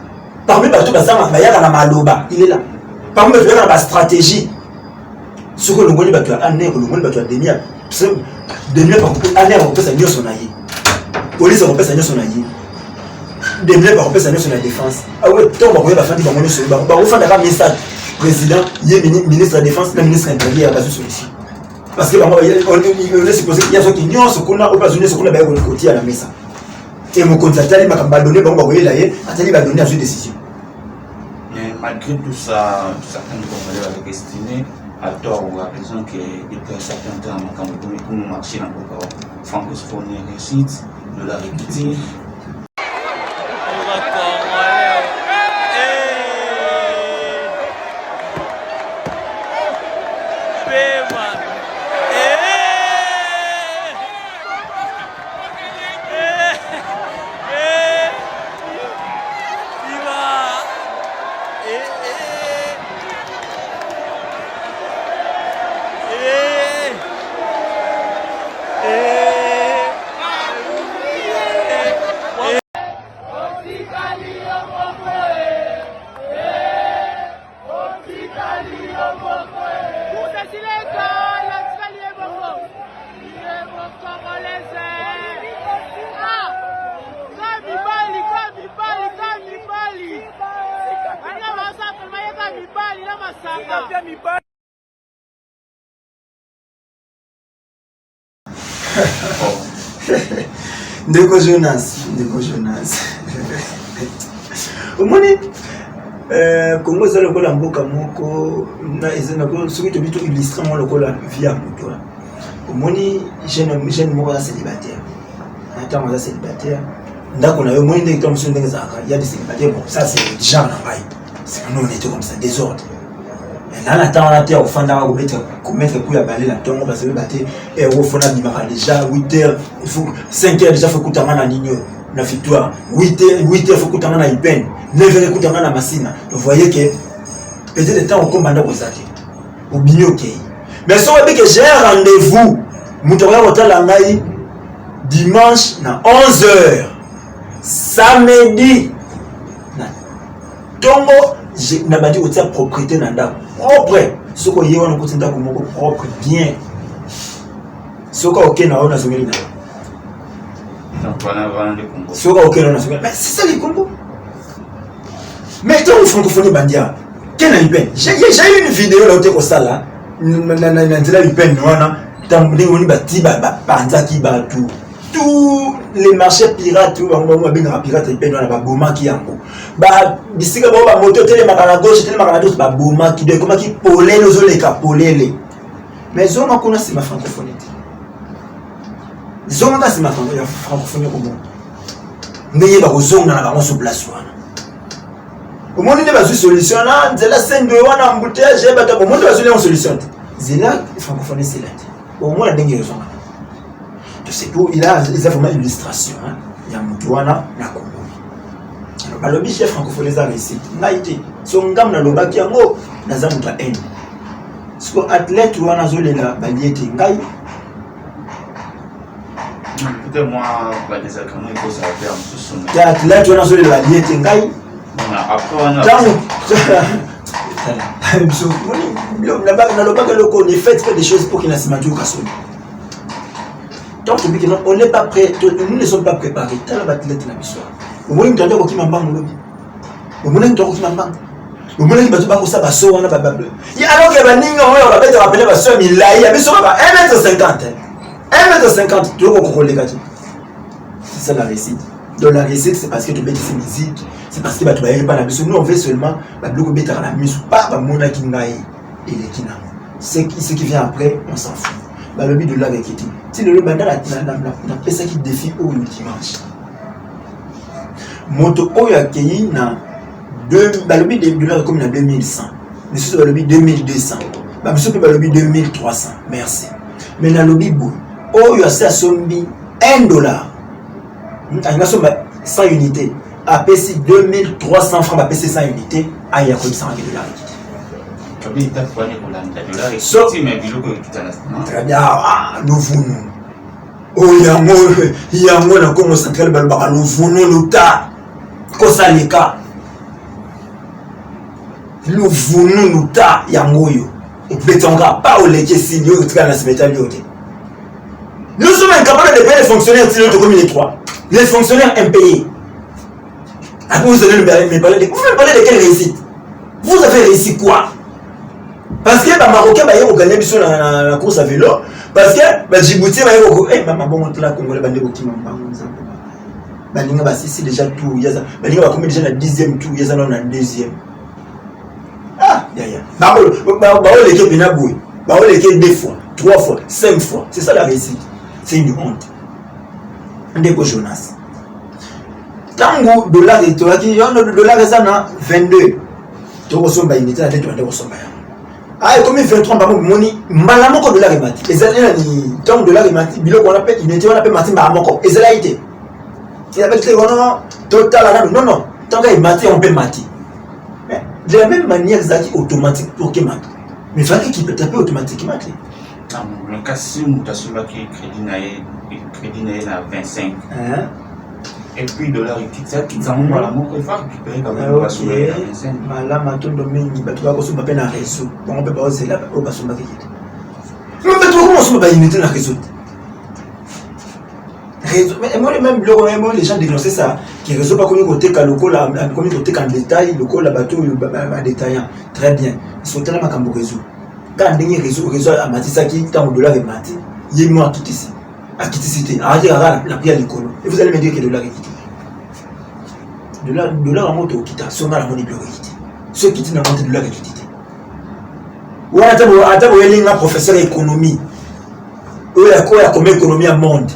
[SPEAKER 2] Parmi la haute, il est là. Parmi la stratégie, ce que nous avons fait, police européenne s'est son allié. Des milliers européens s'est son défense. Ah ouais, tant qu'on va faire des bonnes choses, on va faire un message. Président, il est ministre de la défense, le ministre intérieur a solution. Parce que on est supposé qu'il y a ceux qui n'ont ce qu'on a au États-Unis, ce qu'on a au côté à la messe. Et mon contracteur, il m'a donné, on va envoyer là, il va donner à une décision.
[SPEAKER 3] Mais malgré tout ça, certains Congolais avaient estimé à tort ou à raison qu'il y a un certain temps quand nous marchions dans le francophonie réussite de la réalité.
[SPEAKER 2] Ndeko Jonas. Omoni Congo za lokola mboka moko na ezana ko soki to bito illustre mo lokola via moto. Omoni jeune moko za célibataire. Attends, moi célibataire. Ndako na yo mo ndenge to mso ndenge zaka. Il y a des célibataires, bon ça c'est déjà na bail. C'est nous on était comme ça désordre. Là la temps la terre au fond d'avoir commettre coup ya balé la tombe parce que baté et au fond d'imara déjà 8h il faut 5h déjà faut kutama na nino na victoire 8h faut kutama na Ipen 9h kutama na Masina vous voyez que peut-être le temps au commandant kozaki au binyo kei mais si on veut que j'ai un rendez-vous mutoya hôtel ngai dimanche na 11h samedi na tongo j'ai n'abadi au tiers propriété nanda propre ce qu'on y a on continue d'être propre bien ce qu'on ok na on a sommet là ce qu'on ok na on a sommet mais c'est ça les Congo mais toi au francophonie bandia quel a eu peine j'ai eu une vidéo là où tu es au salle là na eu peine non na tambourine on y bati banza qui bat tout tous les marchés pirates, pirates et peine, boma qui yango. Bisika ba moto tele makana gauche, tele makana droite, boma qui de comment qui polé les oleka polé. Mais zoma kuna c'est ma francophonie. Zoma c'est ma francophonie comme ndeye ba kozonga na bango sur place wana. Au monde de bazu solution na nzela sendo wana embouteillage ba ta monde bazu une solution. Zela francophonie c'est là. Au moins la dingue raison. C'est tout, il a vraiment une illustration. Il y a Moutouana, la Congo. Alors, le chef francophone les a réussi. Naïté, son gamme na loba qui a mot, na zamuta haine. Ce que athlète ou un azolé la baliété, ngaï.
[SPEAKER 3] Peut-être moi, la désagrément, il faut s'arrêter en dessous son.
[SPEAKER 2] Athlète ou un azolé la baliété, ngaï.
[SPEAKER 3] Après, on a.
[SPEAKER 2] On fait des choses pour qu'il n'a pas de cassonne. Donc, on n'est pas prêt, nous ne sommes pas préparés. Tant la athlète na l'histoire. Au moins, nous avons dit qu'il m'a lobby. Au moins, nous avons dit qu'il m'a au moins, nous avons dit ça va sauver. Alors que Baninga, on va peut-être rappeler ma soeur Milaï, il y a 1m50. 1m50, tu vois qu'on les gâteaux. C'est ça la réussite. Donc, la réussite, c'est parce que tu mets des musiques, c'est parce que tu vas pas la musique. Nous, on veut seulement la musique, pas la mona qui n'a et les kina. Ce qui vient après, on s'en fout. Le but de l'art est quitté. Si le bandana n'a pas ça qui défie au dimanche. Moto Oyo accueilli na le but de l'art comme na 2100. Mais c'est le but 2200. Bah monsieur peut le but 2300. Merci. Mais na lobby bout Oyo a ça sombi $1. On a somme 100 unités. A PC 2300 francs, a PC 100 unités. Ah, il y a comme $100. Très bien, nous voulons. Oh, il y a un mot dans le central, nous voulons le tas. Kosa les cas. Nous voulons le tas, il y a un mot. Et peut-être pas au lait qui est signé au travail national. Nous sommes incapables de payer les fonctionnaires comme les trois. Les fonctionnaires impayés. Après, vous allez me parler de quelle réussite? Vous avez réussi quoi? Parce que les Marocains ont gagné la course à vélo. Parce que les Djiboutiens ont gagné la Congolais. C'est déjà tout. Il y a combien déjà dans le 10e tour? Il y a dans le 2e. Ah, il y a. Les 2 fois, 3 fois, 5 fois. C'est ça la réussite. C'est une honte. Ndeko Jonas. Tango dollar et toi qui ont le dollar est à 22. Tu reçois une unité à 2 ah, comme 23 par mois, malamoko de la remati. Et ça, ni tant de la remati, bilo qu'on appelle, il était on appelle Martin Baramoko. Et ça l'a été. Il appelle que non, total, non, tant qu'il mati, on peut mati. Mais de la même manière, ça qui automatique pour qu'il mati. Mais il fallait qu'il peut taper automatiquement.
[SPEAKER 3] Le cas si nous avons qui crédit à 25. Et puis dollar il quitte ça, quitte ça, on va il faut récupérer quand même.
[SPEAKER 2] Ok, là maintenant domaine, tu vas consommer peine à réseau. On peut pas oser là, on va consommer qui. Mais comment on se met unité dans réseau? Mais moi même les gens dénonçaient ça, qui réseau pas comme côté local là, comme côté en détail, local là bateau détaillant. Très bien. Ils sont tellement comme réseau. Quand dernier réseau à Matissa qui tant au dollar et mati, il y a moi tout ici. À Kitisité, arrêtez la prière de l'école. Et vous allez me dire que le dollar est quitté. Le dollar en monte au quitté. Si on a la monnaie, le dollar est quitté. Ceux qui tiennent la monnaie, le dollar est quitté. Ou attends, vous avez un professeur d'économie. Ou il y a combien d'économie à monde.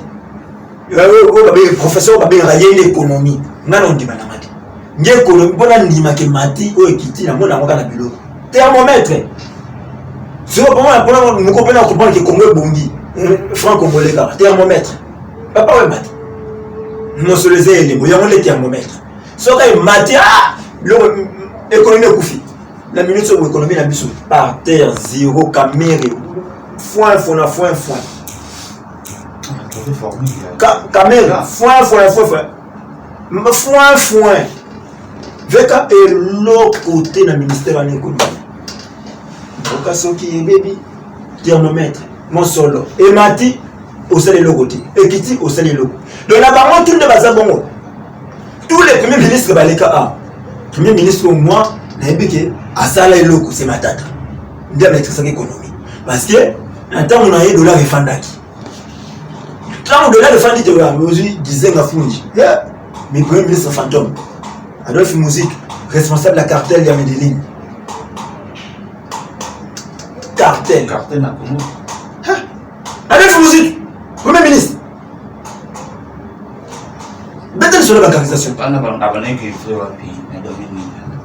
[SPEAKER 2] Ou un professeur qui a rayé l'économie. Non, on dit madame. Il y a l'économie, bon, on dit que mati, ou est quitté, la monnaie a encore la bureau. Thermomètre. Si vous comprenez que Congo est bondi. Franc-congolais, thermomètre. Papa, ouais, mat. Non, sur les élèves, il y a les thermomètres. Ce qui est maté, l'économie est coufie. La minute sur l'économie, la mise par terre, zéro, caméra, foin. Caméra, foin. Veka est l'autre côté du ministère de l'économie. Donc, ce qui est baby, thermomètre. Mon solo. Et Mati, au sein de l'autre. Et Kiti, au sein de l'autre. Donc là-bas, tout le monde tous les premiers ministres, premier ministre au moins, à Sala et Loko, c'est ma tata. Il y a l'économie. Parce que, en temps, on a eu $1 refandaki. Quand au-delà de faire dit disait Ngafunji, mais premier ministre fantôme, Adolphe Musique, responsable de la cartel de Medellin. Cartel.
[SPEAKER 3] Cartel à Congo.
[SPEAKER 2] Adolphe Musique, premier ministre. Bête sur la bancarisation.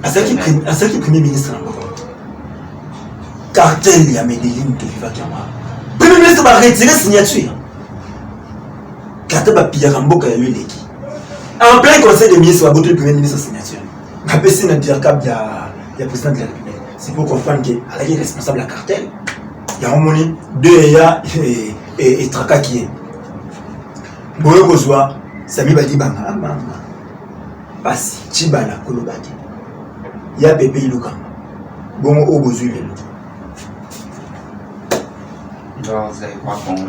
[SPEAKER 2] À ce qui est premier ministre. Cartel de Medellin de Viva Kiama. Premier ministre va retirer signature. Cartel va piller Ramboka et lui. En plein conseil des ministres, va voter le premier ministre signature. Ma personne n'a pas de président de la République. C'est pour comprendre qu'il est responsable de la cartel. Il y a un moment, deux et Traka qui est. Boyo Kozwa, Sami Badi Banga, Passi, Chibala, Kolobadi. Il y a Pepe Iluka. Bon, au Bozu,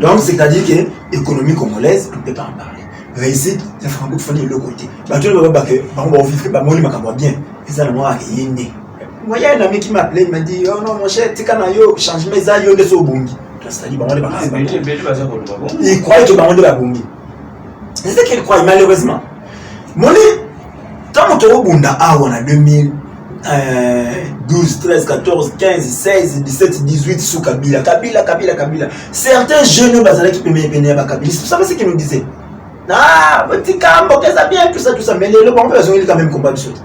[SPEAKER 2] donc, c'est-à-dire que l'économie congolaise, on ne peut pas en parler. Réussite, c'est francophonie de l'autre côté. Tu ne peux pas que, on va vivre, on va bien. Et ça, moi, il est né. Moi, il y a un ami qui m'a appelé, il m'a dit, oh non, mon cher, tu as changé mes aïeux de Sobungi. C'est-à-dire, il croyait que Baron de la Bungi. C'est ce qu'il croit, malheureusement. Mon quand on te Bunda, on a 2000. 12, 13, 14, 15, 16, 17, 18 sous Kabila. Certains jeunes qui peuvent venir à Kabila. Vous savez ce qu'ils nous disaient? Ah, petit cambo, ça bien, tout ça. Mais le bon personne, il est quand même combat de choses.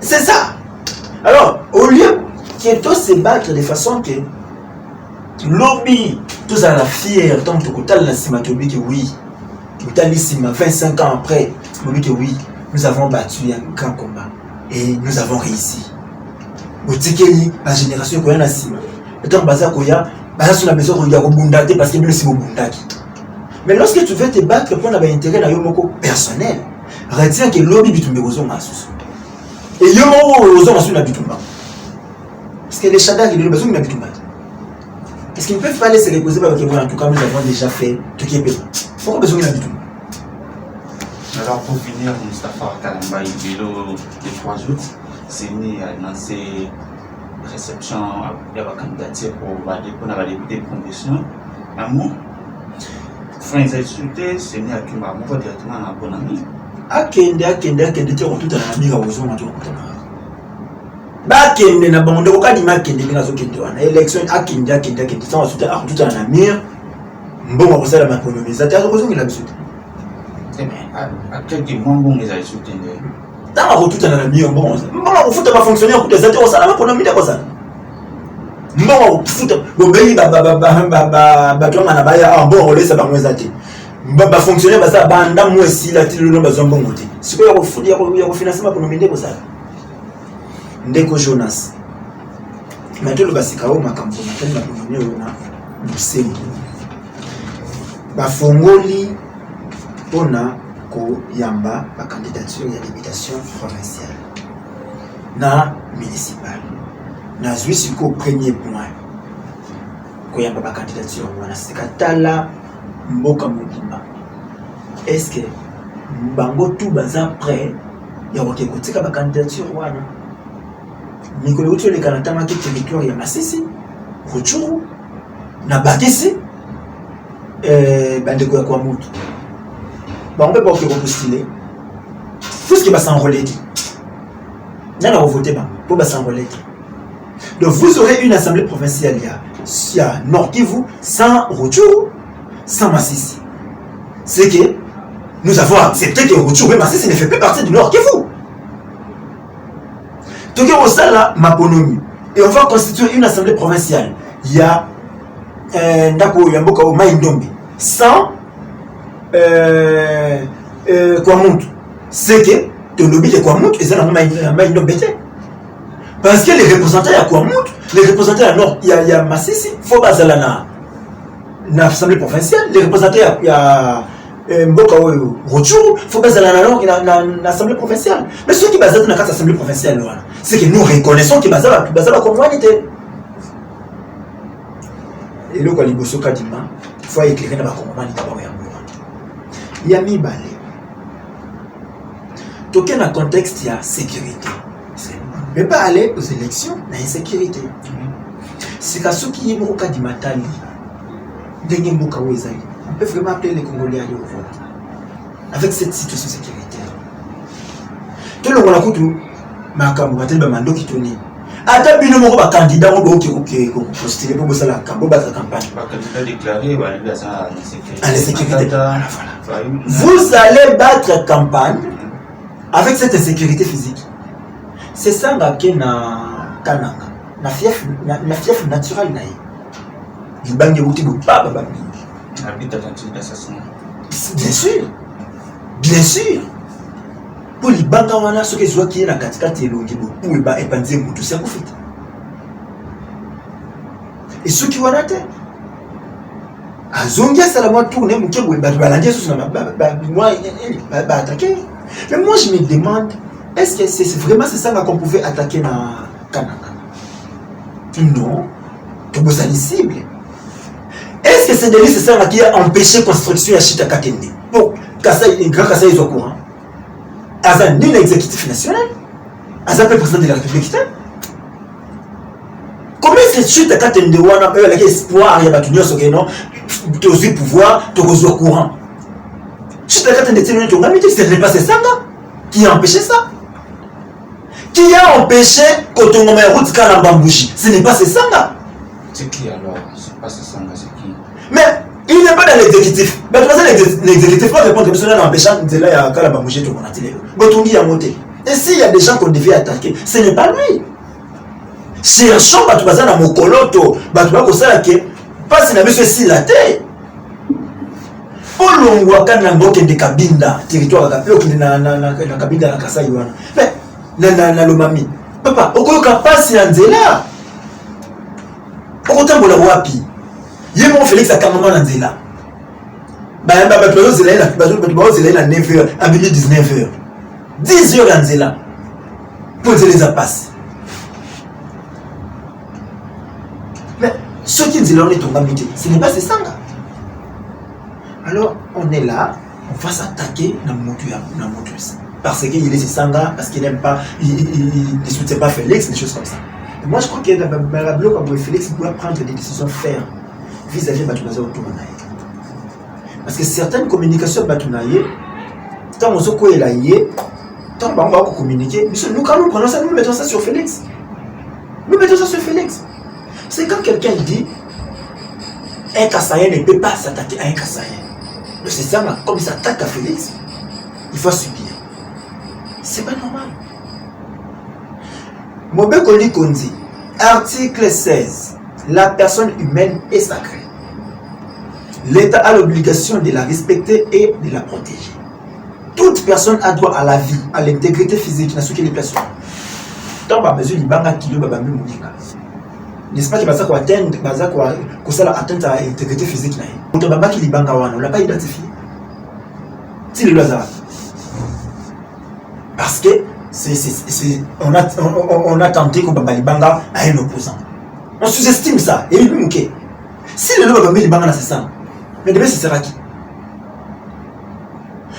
[SPEAKER 2] C'est ça. Alors, au lieu qu'il doit se battre de façon que lobby, tout ça la fière, tant que tu as la cinématogie que oui. 25 ans après, oui, nous avons battu un grand combat et nous avons réussi. La génération qui est là, donc Baza Koya, Baza a besoin de rebonditer parce que c'est rebondaki. Mais lorsque tu veux te battre pour avoir intérêt dans Yomoko personnel, retiens que lobby bitumbe aux hommes asus. Et Yomoko aux hommes asus na bitumba. Parce que les chadas qui ont besoin de bitumba. Est-ce qu'ils ne peuvent pas laisser reposer parce que en tout cas nous avons déjà fait tout qui est payé. Pourquoi besoin de tout?
[SPEAKER 3] Alors pour finir, Moustapha Kalamba Ibelo, le 3 août, c'est né à lancer réception de la candidature pour la député de convention. Amour, Frères insultés, c'est né à Kumba, on va directement à bon ami.
[SPEAKER 2] Akende, tu as tout un ami à vous en Bakende na bango ndeko kadi makende binga zo kende wana élection akende ça ensuite a tout un amir mbongo kosala ma premier ça t'a raison il a besoin
[SPEAKER 3] à quel moment les a soutenu
[SPEAKER 2] ta va tout un amir mbongo on fout pas fonctionner pour des intérêts ça la pour nommer quoi ça mbongo fout bo beyi ba to mana baya mbongo laisse ba mwezati ba fonctionner ba ça banda mwesi la tilo no ba zombongo te siko ya ko financement pour nommer quoi ça Ndeko Jonas. Maintenant le basikao makambo na konomie na Museni. Ba fongoli pona ko yamba ba candidature ya députation provinciale na municipale. Na zwi ko premier point. Ko yamba ba candidature wana sikatala mboka mobimba. Est-ce que bango tout baza prêt ya kotika ba candidature wana? Nikolo utu le kanatama ki territoire ya Masisi, Ruchuru, na Bakisi, bandeko ya kwa mutu. On peut pas repostuler. Tout ce qui va s'enrôler. N'a pas voté pour s'enrôler. Donc vous aurez une assemblée provinciale il y a Nord Kivu sans Ruchuru, sans Masisi. C'est que nous avons accepté que Ruchuru et Masisi ne fait plus partie du Nord Kivu. Donc on a là Maponomi et on va constituer une assemblée provinciale. Il y a Ndako Yamboka au Maïndombe sans Kwamuntu. C'est que le lobby de Kwamuntu est dans Maïndombe. Parce que les représentants à Kwamuntu, les représentants à Nord, il y a Massissi, faut pas aller dans l'assemblée provinciale, les représentants il y a Mboka Rochuru, faut pas aller dans l'assemblée provinciale. Mais ceux qui basent dans l'assemblée provinciale, c'est que nous reconnaissons qu'ils basent comme humanité. Et là, quand il faut éclairer dans la communauté. Il y a mis balai. Dans un contexte, il y a sécurité. On ne peut pas aller aux élections dans l'insécurité. c'est qu'à ceux qui aiment au cas du matali, on peut vraiment appeler les Congolais à aller au vote. Avec cette situation sécuritaire. Tout le monde a coupé, mais mando qui tourne. Ata bino moko ba candidat qui postuler pour la campagne.
[SPEAKER 3] Ba candidat déclaré ba lui ça
[SPEAKER 2] en sécurité. Voilà. Vous allez battre campagne avec cette insécurité physique. C'est ça qui na kananga. Na fief naturel na. Il bangue outi bo papa ba.
[SPEAKER 3] Habite attentif d'assassinat.
[SPEAKER 2] Bien sûr. Pour les banques, on a ce que je vois qui est la katikati et l'ongi, où il va épanzer tout ça. Et ceux qui vont la terre. À Zongia, c'est la moitié tourner, mon kébou, balander sur moi, attaquer. Mais moi, je me demande, est-ce que c'est vraiment ça qu'on pouvait attaquer dans Kananga? Non. Que vous avez cible. Est-ce que c'est de ça qui a empêché la construction de Chita Katende? Bon, grand Kassai est au courant. Aza ni l'exécutif national, Aza le président de la République. Comment est-ce que Chita Katende wana avec espoir ya batunyo sokeno tozi pouvoir tozi au courant? Chita Katende tenu tongami ce n'est pas ça qui a empêché ça. Qui a empêché Kotongo ma route kala Bambouchi? Ce n'est pas ça.
[SPEAKER 3] C'est qui alors? C'est pas ça, c'est qui?
[SPEAKER 2] Mais il n'est pas dans l'exécutif. Mais l'exécutif va répondre en empêchant de là à Kala Bambouchi tout le monde a monté. Et s'il y a des gens qu'on devait attaquer, ce n'est pas lui. Cherchons Batoubaza dans Mokoloto, Batouba ça que pas si n'avait ceci la terre. Pour l'ongwaka n'amboke de Kabinda, territoire Kapio qui na Kabinda na Kasai wana. Mais na Lomami. Papa, okoyoka passe nzela. Okotambola wapi? Yemo Félix akamama na nzela. Ba bato zela na 9h à 19h. 10h à nzela. Pour les passe. Mais ceux qui disent on est tombé, ce n'est pas ça. Alors on est là, on va s'attaquer dans le motus. Parce qu'il est Sanga, parce qu'il n'aime pas, il ne soutient pas Félix, des choses comme ça. Et moi je crois que la bloc comme Félix doit prendre des décisions fermes vis-à-vis de Batoubaza autour de Naïe. Parce que certaines communications de Batounaïe, quand on se est là, tant qu'on va communiquer, nous quand nous prenons ça, nous mettons ça sur Félix. C'est quand quelqu'un dit un Kassaïen ne peut pas s'attaquer à un Kassaïen. C'est ça, comme il s'attaque à Félix, il faut subir. C'est pas normal. Mobekoli Kondi, article 16. La personne humaine est sacrée. L'État a l'obligation de la respecter et de la protéger. Toute personne a droit à la vie, à l'intégrité physique, à ce qui est personnes. Tant que mesure libanga kilo babami muninga. N'est-ce pas que ça quoi atteindre, ça quoi que ça atteinte à l'intégrité physique là. Quand on baba qui libanga wana, on l'a pas identifié. Si le hasard. Parce que on a tenté qu'on baba libanga à un opposant. On sous-estime ça. Et il dit, si le baba libanga c'est ça, mais demain ce sera qui?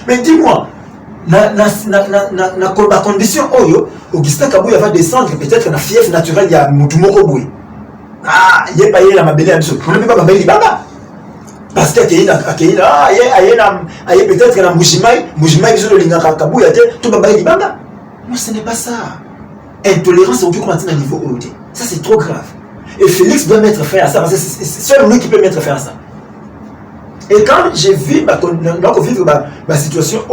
[SPEAKER 2] Mais dis-moi, na condition oyo, Augustin Kabouya va descendre peut-être dans la fief naturelle, il y a Moutoumoko Boué. Ah, il n'y a pas eu la mabelle à on ne peut pas babeli baba. Parce qu'il y a peut-être que la Moujimaï, ils ont le lingaka Kabouya, tout babeli baba. Moi, ce n'est pas ça. Intolérance, c'est au plus qu'on atteint un niveau haut. Ça, c'est trop grave. Et Félix doit mettre fin à ça, parce que c'est seul lui qui peut mettre fin à ça. Et quand j'ai vu ma situation,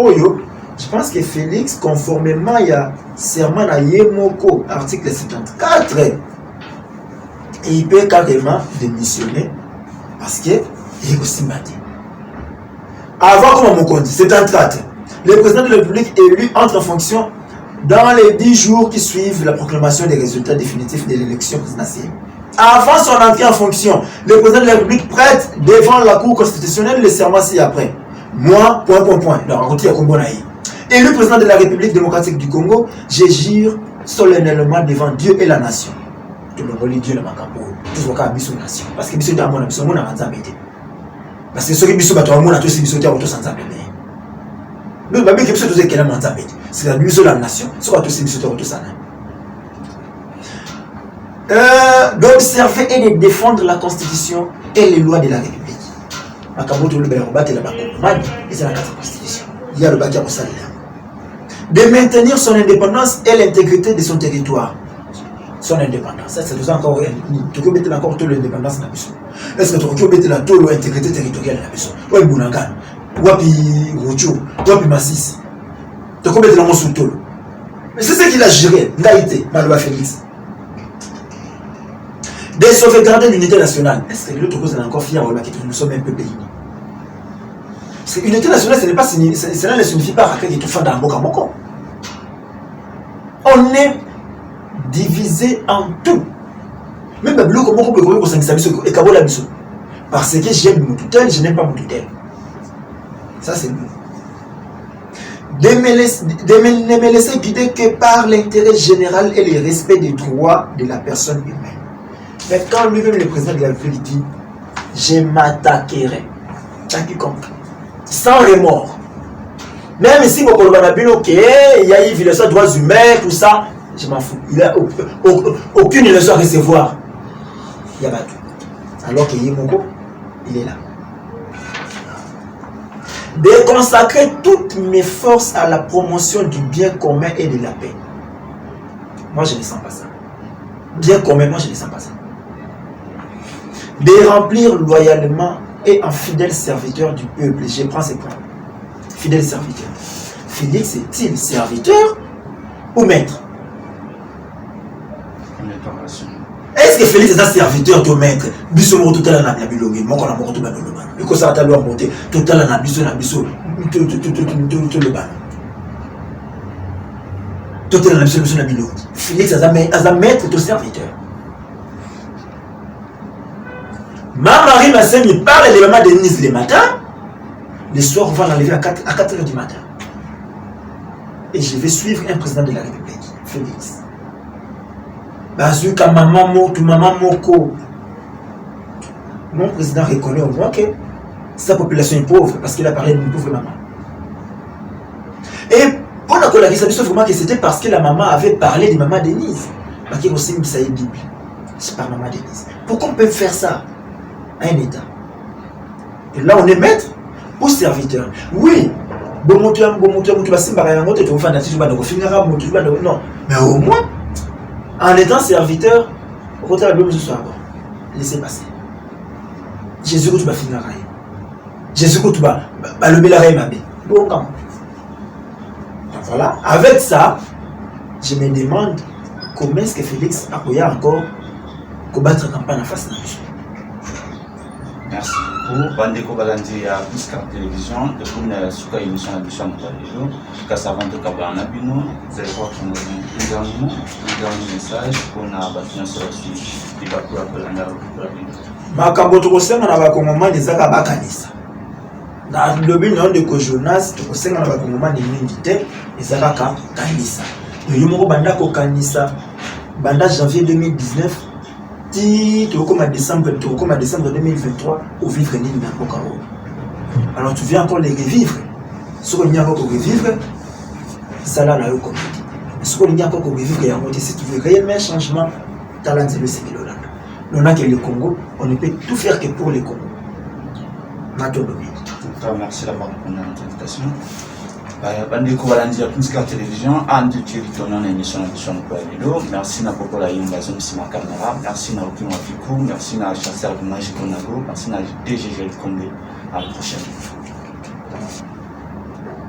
[SPEAKER 2] je pense que Félix, conformément à serment à Yemoko, article 74, il peut carrément démissionner parce qu'il est aussi maté. Avant, comme on dit, c'est un traite. Le président de la République élu entre en fonction dans les 10 jours qui suivent la proclamation des résultats définitifs de l'élection présidentielle. Avant son entrée en fonction, le président de la République prête devant la Cour constitutionnelle le serment ci-après. Moi, ... Donc, élu président de la République démocratique du Congo, je jure solennellement devant Dieu et la nation. Tout le monde Dieu le makambo. Tout le monde a nation. Parce que Bissou est mon nation, mon anzambe. Parce que ceux qui Bissou battent mon nation, c'est Bissou qui a auto sanzambe. Nous, babé qui Bissou est quel anzambe. C'est la Bissou la nation. Soit tous ces Bissou qui a auto sanzambe. d'observer et de défendre la Constitution et les lois de la République. Il y a le bac à de maintenir son indépendance et l'intégrité de son territoire. Son indépendance. Ça, c'est encore tu peux mettre encore toute l'indépendance dans la mission. Est-ce que tu peux mettre la toute l'intégrité territoriale dans la mission? Oui, Bounangan, Wapi Rocho, Wapi Massis. Tu peux mettre la sous tout. Mais c'est ce qu'il a géré, Naïté, Maloua Félix. De sauvegarder l'unité nationale. Est-ce que l'autre cause est encore fier que nous sommes un peu bénis? Parce que l'unité nationale, cela ne signifie pas que tout fait dans Boka Moko. On est divisé en tout. Même le bloc, comment on peut voir que c'est et Kabola Bissou. Parce que j'aime mon tutelle, je n'aime pas mon tutelle. Ça, c'est nous. De me laisser guider que par l'intérêt général et le respect des droits de la personne humaine. Mais quand lui-même, le président de la République dit je m'attaquerai, t'as qui compris? Sans remords. Même si mon colonel ok, il y a une violation des droits humains, tout ça, je m'en fous. Il n'a aucune leçon à recevoir. Il y a pas tout. Alors que Yemoko, il est là. De consacrer toutes mes forces à la promotion du bien commun et de la paix. Moi, je ne sens pas ça. Bien commun, moi, je ne sens pas ça. De remplir loyalement et en fidèle serviteur du peuple. Je prends ces points. Fidèle serviteur. Félix est-il serviteur ou maître? Est-ce que Félix est un serviteur de maître? Bissomo tout à l'heure n'a pas bilogué. Moi, on a monté tout le ban. Et que ça a été monté tout à l'heure n'a bisso tout le ban. Tout à l'heure n'a bisso n'a bilogué. Félix est un maître de serviteur. Ma Marie me parle de maman de Denise le matin. Le soir, on va l'enlever à 4 h du matin. Et je vais suivre un président de la République, Félix. Bazuka maman moko. Mon président reconnaît au moins que sa population est pauvre parce qu'il a parlé d'une pauvre maman. Et pour la colonisation, vraiment que c'était parce que la maman avait parlé de maman Denise. Parce qu'il aussi ça est Bible. C'est pas maman Denise. Pourquoi on peut faire ça à un État? Et là, on est maître ou serviteur. Oui. Non. Mais au moins, en étant serviteur, laissez passer. Jésus, tu vas finir. Jésus, tu vas le mélanger. Bon, comment? Voilà. Avec ça, je me demande comment est-ce que Félix a pu encore combattre la campagne en face de nous.
[SPEAKER 3] Merci beaucoup. Bandeko Balandi à Piscar Télévision, de comme sur émission à Bisham Talelo, Kassavant de Kabana Bino, vous allez voir qu'on a un dernier message qu'on a battu sur la suite, qui va pour la Kolanda pour la Bino.
[SPEAKER 2] Makamboto Kosema na bakongoma ezaka bakanisa. Na lobi na de ko Jonas to kosenga na bakongoma ni mingi te ezaka kanisa. Yo moko banda ko kanisa banda janvier 2019 ti to comme décembre 2023 au vivre ni na Bokaro. Alors tu viens encore les revivre. Ce qu'on y a encore revivre ça là yo comme. Ce qu'on y a encore revivre ya moté si tu veux réellement changement talent c'est le Sénégal. On a que le Congo, on ne peut tout faire que pour le Congo.
[SPEAKER 3] Merci d'avoir répondu à notre invitation. Bandeko Balandi à Piscar Télévision, Anne Thierry émission de merci na Popola Yingazo sur ma caméra, merci na Okimo Fikou, merci na Chasseur de Magico Nago, merci na DGG Comblé. À la prochaine.